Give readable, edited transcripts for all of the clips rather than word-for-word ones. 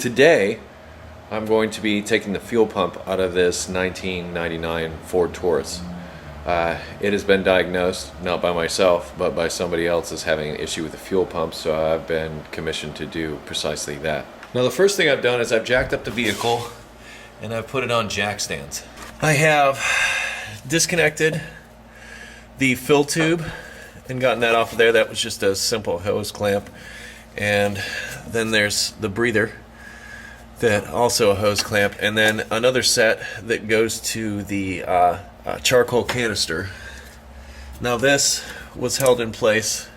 Today, I'm going to be taking the fuel pump out of this 1999 Ford Taurus. It has been diagnosed, not by myself, but by somebody else as having an issue with the fuel pump, so I've been commissioned to do precisely that. Now the first thing I've done is I've jacked up the vehicle and I've put it on jack stands. I have disconnected the fill tube and gotten that off of there. That was just a simple hose clamp. And then there's the breather, that also a hose clamp, and then another set that goes to the charcoal canister. Now this was held in place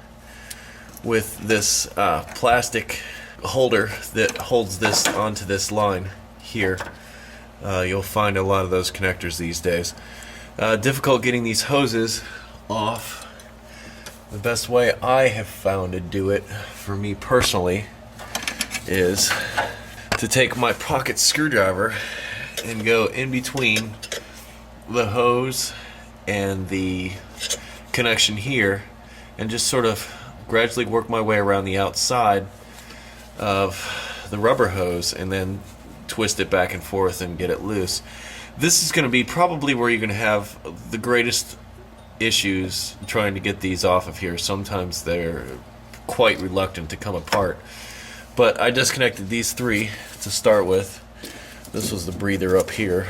with this plastic holder that holds this onto this line here. You'll find a lot of those connectors these days. Difficult getting these hoses off. The best way I have found to do it, for me personally, is to take my pocket screwdriver and go in between the hose and the connection here and just sort of gradually work my way around the outside of the rubber hose and then twist it back and forth and get it loose. This is going to be probably where you're going to have the greatest issues trying to get these off of here. Sometimes they're quite reluctant to come apart. But I disconnected these three to start with. This was the breather up here,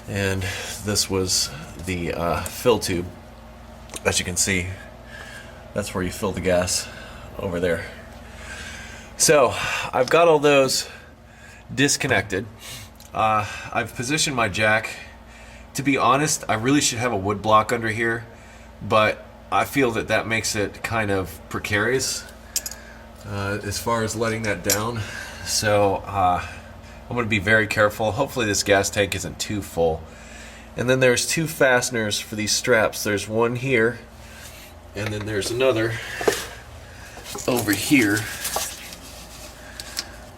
and this was the fill tube. As you can see, that's where you fill the gas over there. So I've got all those disconnected. I've positioned my jack. To be honest, I really should have a wood block under here, but I feel that that makes it kind of precarious as far as letting that down. So I'm going to be very careful. Hopefully this gas tank isn't too full. And then there's two fasteners for these straps. There's one here, and then there's another over here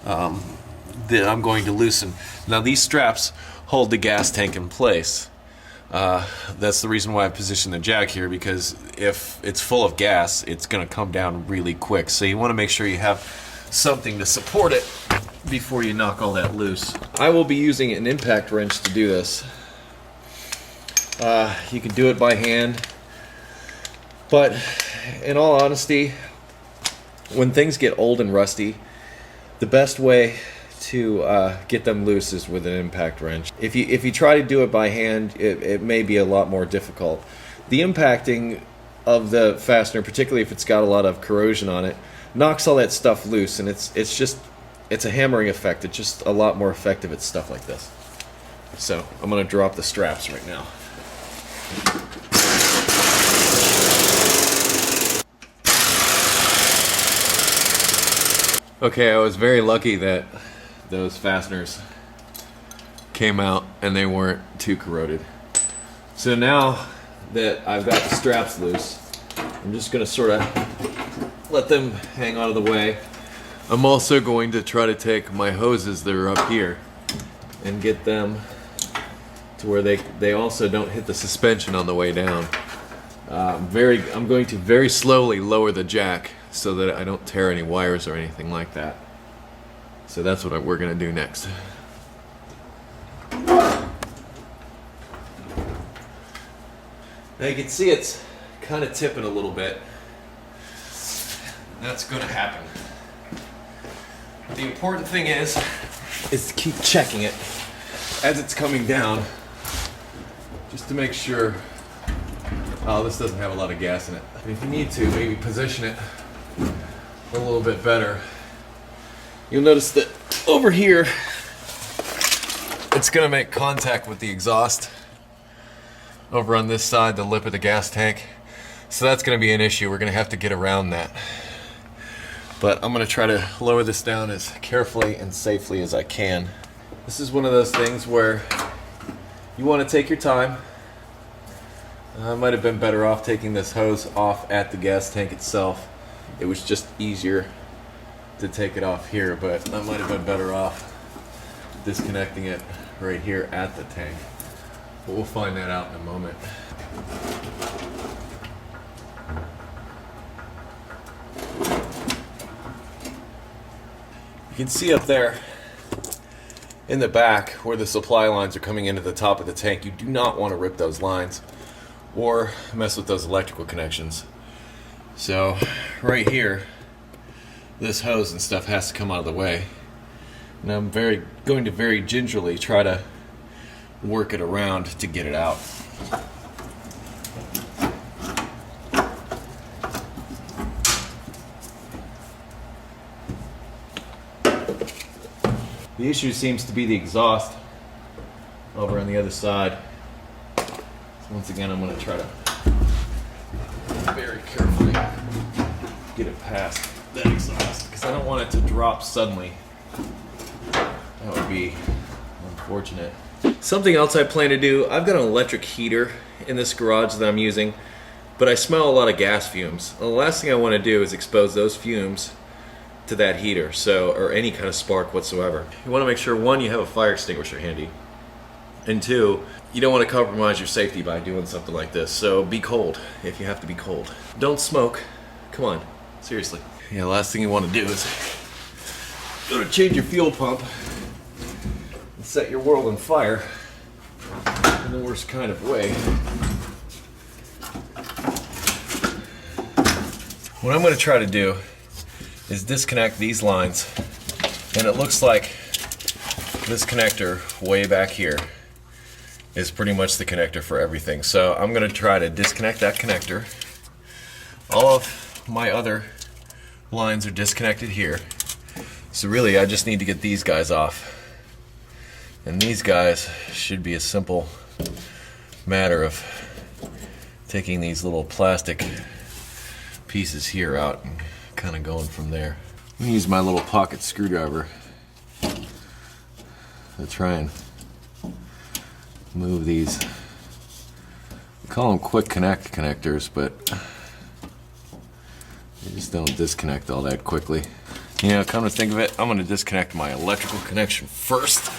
that I'm going to loosen. Now these straps hold the gas tank in place. That's the reason why I positioned the jack here, because if it's full of gas, it's going to come down really quick. So you want to make sure you have something to support it before you knock all that loose. I will be using an impact wrench to do this. You can do it by hand, but in all honesty, when things get old and rusty, the best way to get them loose is with an impact wrench. If you try to do it by hand, it may be a lot more difficult. The impacting of the fastener, particularly if it's got a lot of corrosion on it, knocks all that stuff loose, and it's a hammering effect. It's just a lot more effective at stuff like this. So I'm going to drop the straps right now. Okay, I was very lucky that those fasteners came out and they weren't too corroded. So now that I've got the straps loose, I'm just going to sort of let them hang out of the way. I'm also going to try to take my hoses that are up here and get them to where they also don't hit the suspension on the way down. I'm going to very slowly lower the jack so that I don't tear any wires or anything like that. So that's what we're going to do next. Now you can see it's kind of tipping a little bit. That's going to happen. The important thing is to keep checking it as it's coming down, just to make sure. Oh, this doesn't have a lot of gas in it. And if you need to, maybe position it a little bit better. You'll notice that over here, it's going to make contact with the exhaust over on this side, the lip of the gas tank. So that's going to be an issue. We're going to have to get around that. But I'm going to try to lower this down as carefully and safely as I can. This is one of those things where you want to take your time. I might have been better off taking this hose off at the gas tank itself. It was just easier to take it off here, but I might have been better off disconnecting it right here at the tank. But we'll find that out in a moment. You can see up there in the back where the supply lines are coming into the top of the tank. You do not want to rip those lines or mess with those electrical connections. So right here, this hose and stuff has to come out of the way, and I'm going to very gingerly try to work it around to get it out. The issue seems to be the exhaust over on the other side. So once again, I'm going to try to very carefully get it past that exhaust, because I don't want it to drop suddenly. That would be unfortunate. Something else I plan to do, I've got an electric heater in this garage that I'm using, but I smell a lot of gas fumes. The last thing I want to do is expose those fumes to that heater, or any kind of spark whatsoever. You want to make sure, one, you have a fire extinguisher handy, and two, you don't want to compromise your safety by doing something like this. So be cold if you have to be cold. Don't smoke. Come on, seriously. Yeah, the last thing you want to do is go to change your fuel pump and set your world on fire in the worst kind of way. What I'm going to try to do is disconnect these lines, and it looks like this connector way back here is pretty much the connector for everything. So I'm going to try to disconnect that connector. All of my other lines are disconnected here, so really I just need to get these guys off, and these guys should be a simple matter of taking these little plastic pieces here out and kind of going from there. I'm going to use my little pocket screwdriver to try and move these. We call them quick connect connectors, but they just don't disconnect all that quickly. You know, come to think of it, I'm going to disconnect my electrical connection first.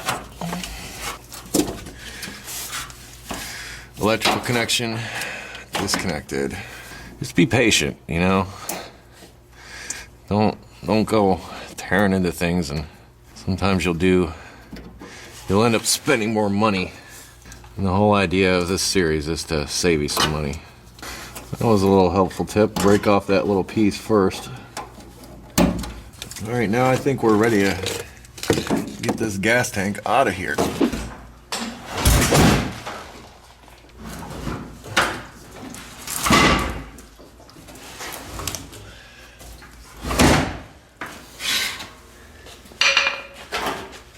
Electrical connection disconnected. Just be patient, you know. Don't go tearing into things, and sometimes you'll end up spending more money. And the whole idea of this series is to save you some money. That was a little helpful tip. Break off that little piece first. Alright, now I think we're ready to get this gas tank out of here.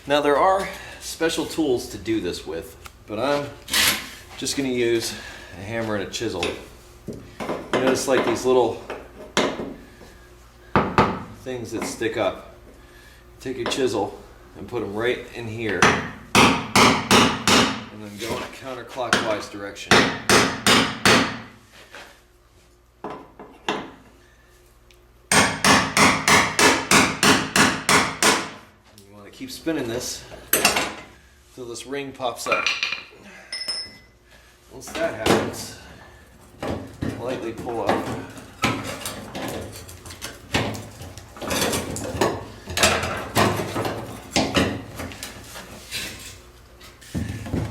Now there are special tools to do this with, but I'm just going to use a hammer and a chisel. You notice like these little things that stick up. Take your chisel and put them right in here, and then go in a counterclockwise direction. Keep spinning this until this ring pops up. Once that happens, lightly pull up.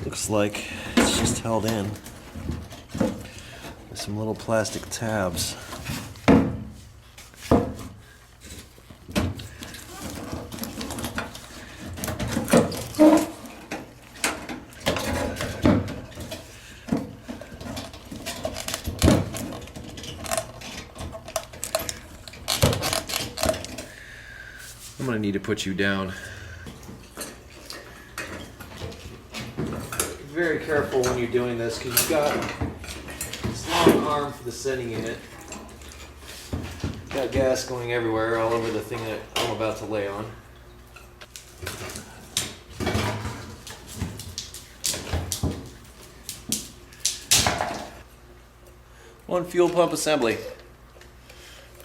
Looks like it's just held in with some little plastic tabs. I'm going to need to put you down. Be very careful when you're doing this, because you've got this long arm for the sending unit. Got gas going everywhere, all over the thing that I'm about to lay on. One fuel pump assembly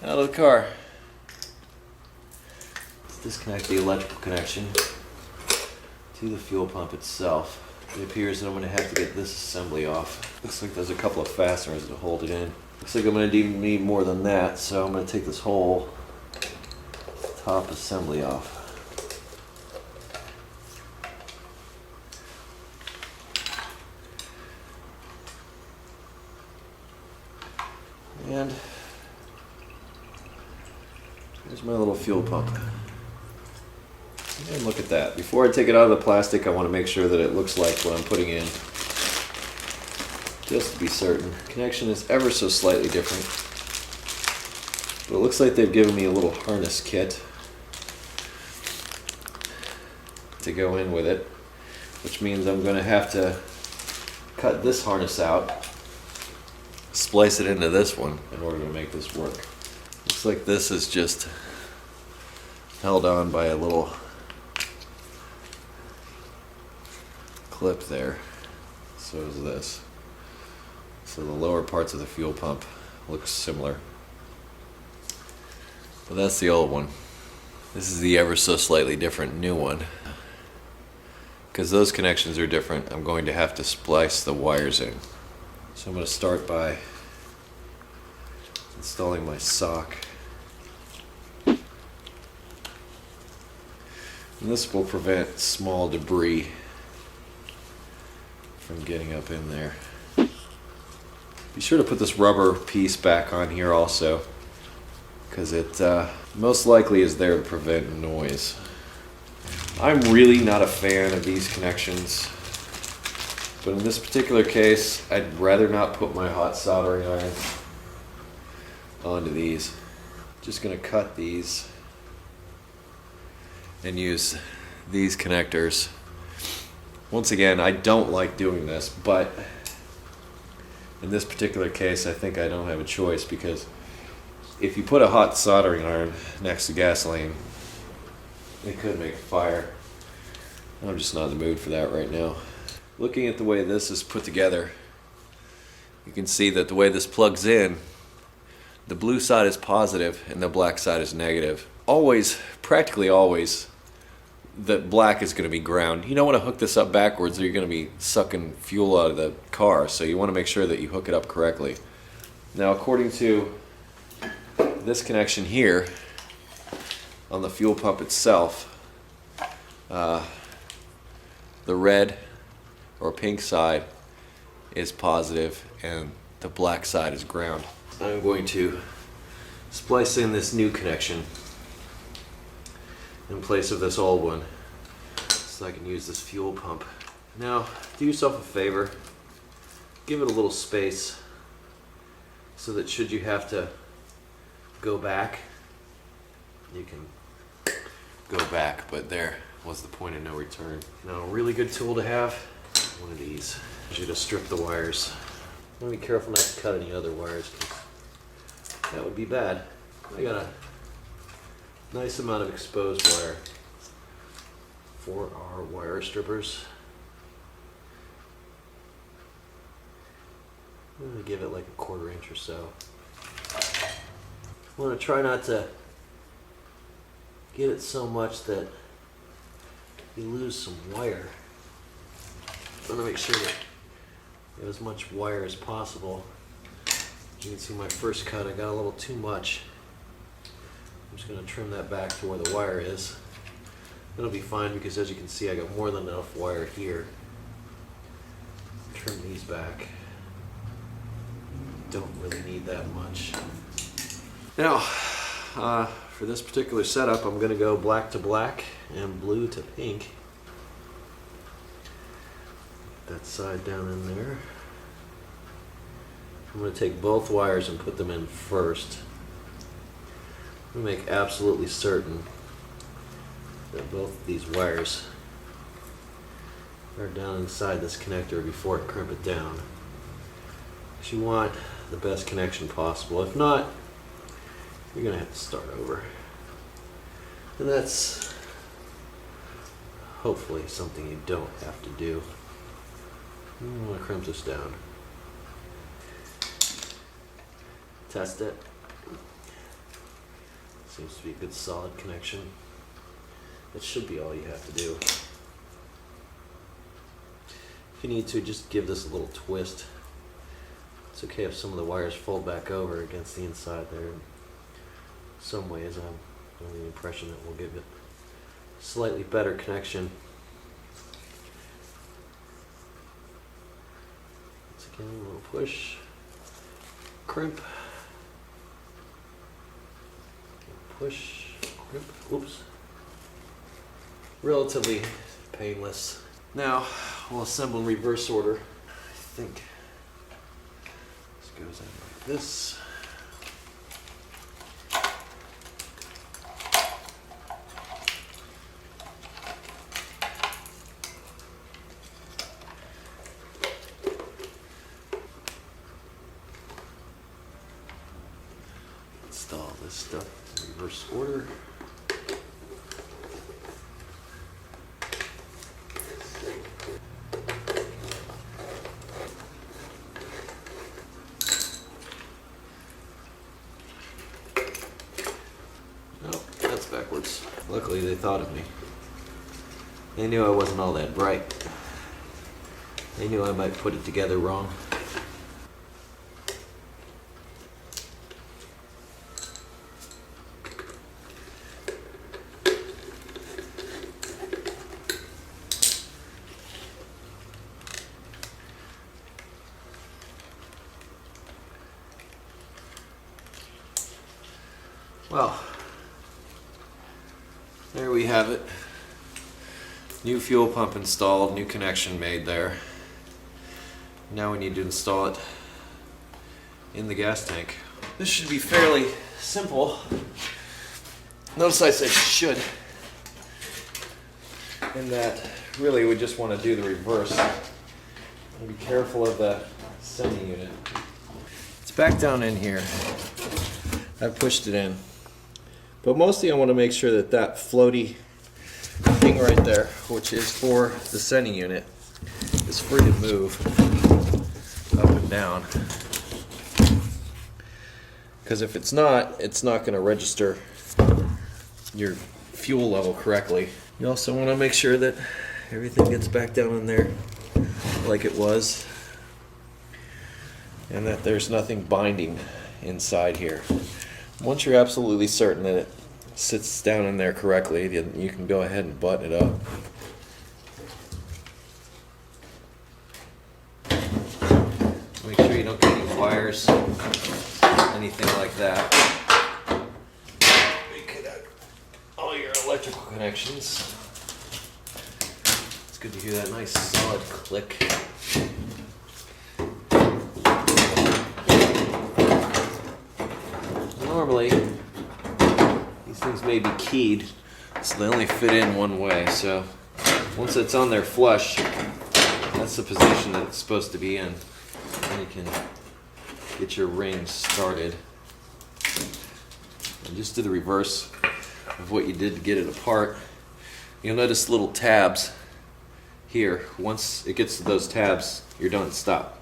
out of the car. Disconnect the electrical connection to the fuel pump itself. It appears that I'm going to have to get this assembly off. Looks like there's a couple of fasteners to hold it in. Looks like I'm going to need more than that, so I'm going to take this whole top assembly off. And here's my little fuel pump. And look at that. Before I take it out of the plastic, I want to make sure that it looks like what I'm putting in. Just to be certain. Connection is ever so slightly different. But it looks like they've given me a little harness kit to go in with it, which means I'm going to have to cut this harness out, splice it into this one in order to make this work. Looks like this is just held on by a little clip there. So is this. So the lower parts of the fuel pump look similar. But that's the old one. This is the ever so slightly different new one. Because those connections are different, I'm going to have to splice the wires in. So I'm going to start by installing my sock. And this will prevent small debris from getting up in there. Be sure to put this rubber piece back on here also, because it most likely is there to prevent noise. I'm really not a fan of these connections, but in this particular case, I'd rather not put my hot soldering iron onto these. Just going to cut these and use these connectors. Once again, I don't like doing this, but in this particular case, I think I don't have a choice, because if you put a hot soldering iron next to gasoline, it could make a fire. I'm just not in the mood for that right now. Looking at the way this is put together, you can see that the way this plugs in, the blue side is positive and the black side is negative. Always, practically always, the black is going to be ground. You don't want to hook this up backwards or you're going to be sucking fuel out of the car, so you want to make sure that you hook it up correctly. Now, according to this connection here on the fuel pump itself, the red or pink side is positive and the black side is ground. I'm going to splice in this new connection in place of this old one so I can use this fuel pump. Now, do yourself a favor, give it a little space so that should you have to go back, you can go back, but there was the point of no return. Now, a really good tool to have, one of these. I you to strip the wires. I want to be careful not to cut any other wires, because that would be bad. I got a nice amount of exposed wire for our wire strippers. I'm going to give it like a 1/4 inch or so. I want to try not to get it so much that you lose some wire. I want to make sure that you have as much wire as possible. You can see my first cut, I got a little too much. I'm just going to trim that back to where the wire is. It'll be fine, because as you can see, I got more than enough wire here. Trim these back. Don't really need that much. Now, for this particular setup, I'm going to go black to black and blue to pink. That side down in there. I'm going to take both wires and put them in first. I'm going to make absolutely certain that both of these wires are down inside this connector before I crimp it down. Because you want the best connection possible. If not, you're going to have to start over. And that's hopefully something you don't have to do. I'm going to crimp this down. Test it. Seems to be a good solid connection. That should be all you have to do. If you need to, just give this a little twist. It's okay if some of the wires fold back over against the inside there. In some ways, I'm under the impression that we'll give it a slightly better connection. Once again, a little push, crimp, push, grip, oops. Relatively painless. Now we'll assemble in reverse order. I think this goes in like this. Install this stuff in reverse order. Oh, that's backwards. Luckily they thought of me. They knew I wasn't all that bright. They knew I might put it together wrong. Well, there we have it. New fuel pump installed, new connection made there. Now we need to install it in the gas tank. This should be fairly simple. Notice I said should, in that really we just want to do the reverse. And be careful of the sending unit. It's back down in here. I pushed it in. But mostly I want to make sure that that floaty thing right there, which is for the sending unit, is free to move up and down. Because if it's not going to register your fuel level correctly. You also want to make sure that everything gets back down in there like it was, and that there's nothing binding inside here. Once you're absolutely certain that it sits down in there correctly, then you can go ahead and button it up. Make sure you don't get any wires, anything like that. Make it out all your electrical connections. It's good to hear that nice solid click. Normally, these things may be keyed, so they only fit in one way. So once it's on there flush, that's the position that it's supposed to be in. Then you can get your rings started. And just do the reverse of what you did to get it apart. You'll notice little tabs here. Once it gets to those tabs, you're done. Stop.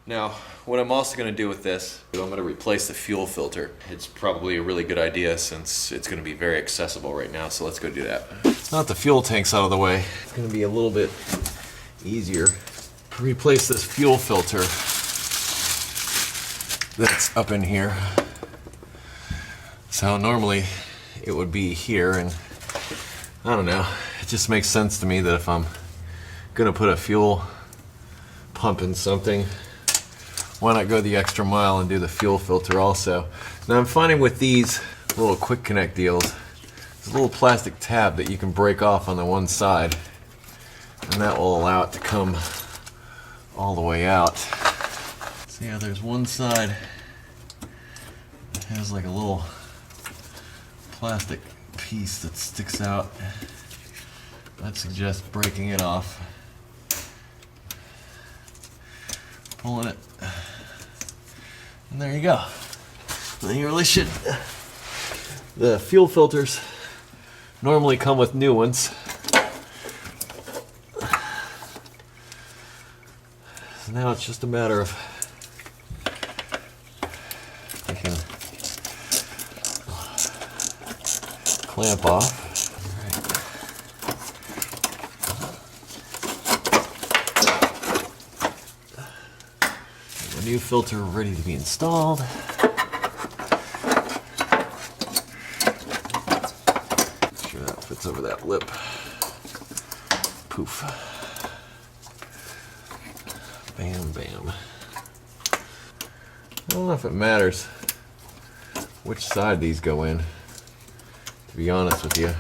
Now, what I'm also going to do with this, I'm going to replace the fuel filter. It's probably a really good idea since it's going to be very accessible right now, so let's go do that. Now that the fuel tank's out of the way, it's going to be a little bit easier to replace this fuel filter that's up in here. So normally it would be here, and I don't know, it just makes sense to me that if I'm going to put a fuel pump in something, why not go the extra mile and do the fuel filter also? Now I'm finding with these little quick connect deals, there's a little plastic tab that you can break off on the one side, and that will allow it to come all the way out. So yeah, there's one side that has like a little plastic piece that sticks out. I'd suggest breaking it off, pulling it, and there you go. And you really should. The fuel filters normally come with new ones. So now it's just a matter of I can clamp off. New filter ready to be installed. that lip. Poof. Bam, bam. I don't know if it matters which side these go in, to be honest with you.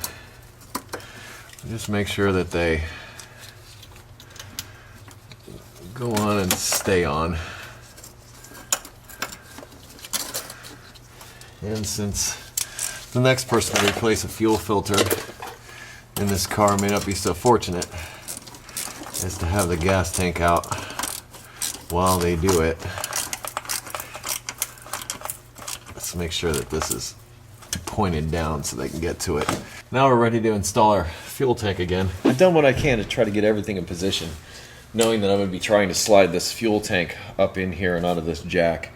Just make sure that they go on and stay on. And since the next person to replace a fuel filter in this car may not be so fortunate as to have the gas tank out while they do it, let's make sure that this is pointed down so they can get to it. Now we're ready to install our fuel tank again. I've done what I can to try to get everything in position, knowing that I'm going to be trying to slide this fuel tank up in here and out of this jack.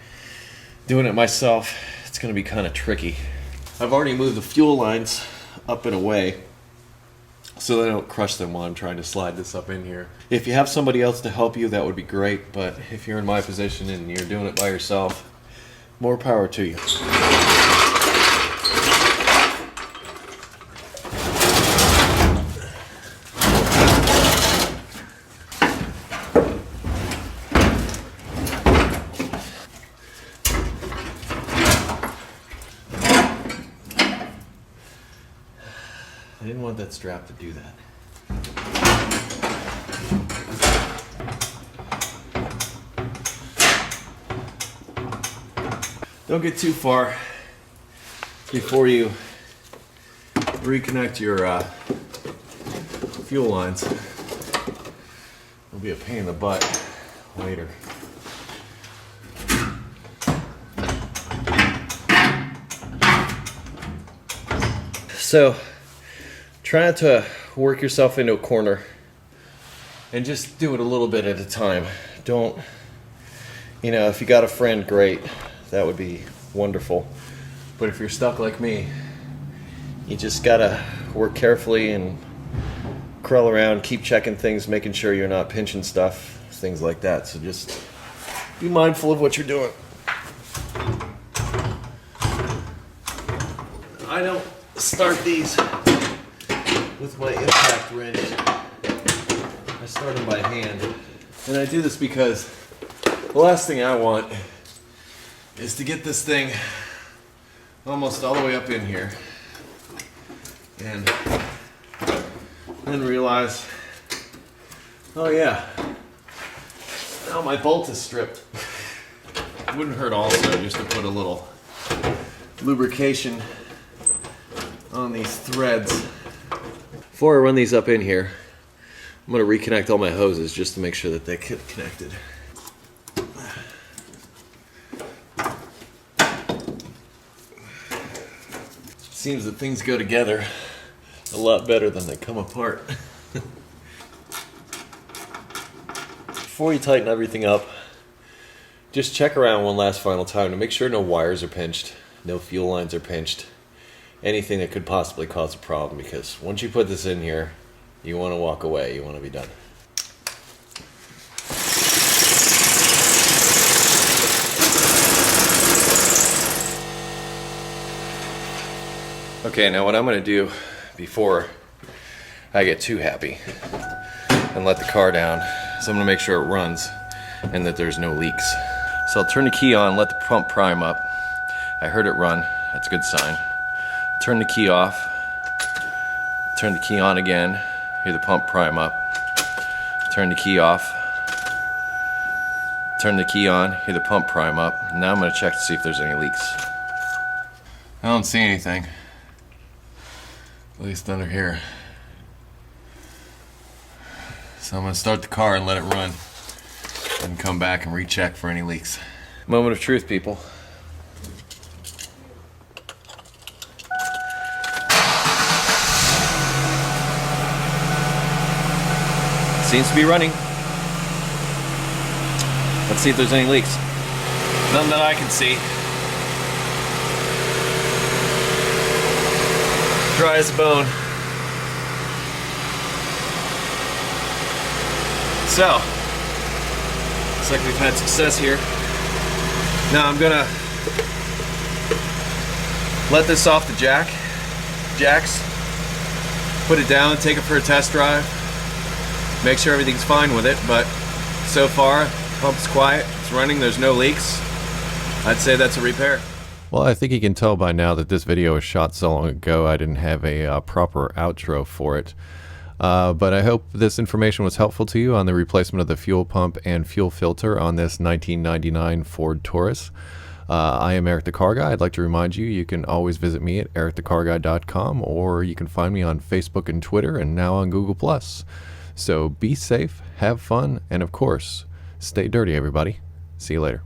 Doing it myself, it's going to be kind of tricky. I've already moved the fuel lines up and away so they don't crush them while I'm trying to slide this up in here. If you have somebody else to help you, that would be great, but if you're in my position and you're doing it by yourself, more power to you. I didn't want that strap to do that. Don't get too far before you reconnect your fuel lines. It'll be a pain in the butt later. So, try not to work yourself into a corner and just do it a little bit at a time. Don't, you know, if you got a friend, great. That would be wonderful. But if you're stuck like me, you just gotta work carefully and crawl around, keep checking things, making sure you're not pinching stuff, things like that. So just be mindful of what you're doing. I don't start these with my impact wrench. I start them by hand. And I do this because the last thing I want is to get this thing almost all the way up in here and then realize, oh yeah, now my bolt is stripped. It wouldn't hurt also just to put a little lubrication on these threads. Before I run these up in here, I'm going to reconnect all my hoses just to make sure that they get connected. Seems that things go together a lot better than they come apart. Before you tighten everything up, just check around one last final time to make sure no wires are pinched, no fuel lines are pinched, anything that could possibly cause a problem, because once you put this in here, you want to walk away, you want to be done. Okay, now what I'm going to do before I get too happy and let the car down is I'm going to make sure it runs and that there's no leaks. So I'll turn the key on, let the pump prime up. I heard it run, that's a good sign. Turn the key off, turn the key on again, hear the pump prime up. Turn the key off, turn the key on, hear the pump prime up. Now I'm going to check to see if there's any leaks. I don't see anything. At least under here. So I'm going to start the car and let it run and come back and recheck for any leaks. Moment of truth, people. Seems to be running. Let's see if there's any leaks. None that I can see. Dry as a bone. So, looks like we've had success here. Now I'm gonna let this off the jacks put it down, take it for a test drive, make sure everything's fine with it. But so far, pump's quiet, it's running, there's no leaks. I'd say that's a repair. Well, I think you can tell by now that this video was shot so long ago I didn't have a proper outro for it. But I hope this information was helpful to you on the replacement of the fuel pump and fuel filter on this 1999 Ford Taurus. I am Eric the Car Guy. I'd like to remind you, you can always visit me at EricTheCarGuy.com, or you can find me on Facebook and Twitter, and now on Google+. So be safe, have fun, and of course, stay dirty, everybody. See you later.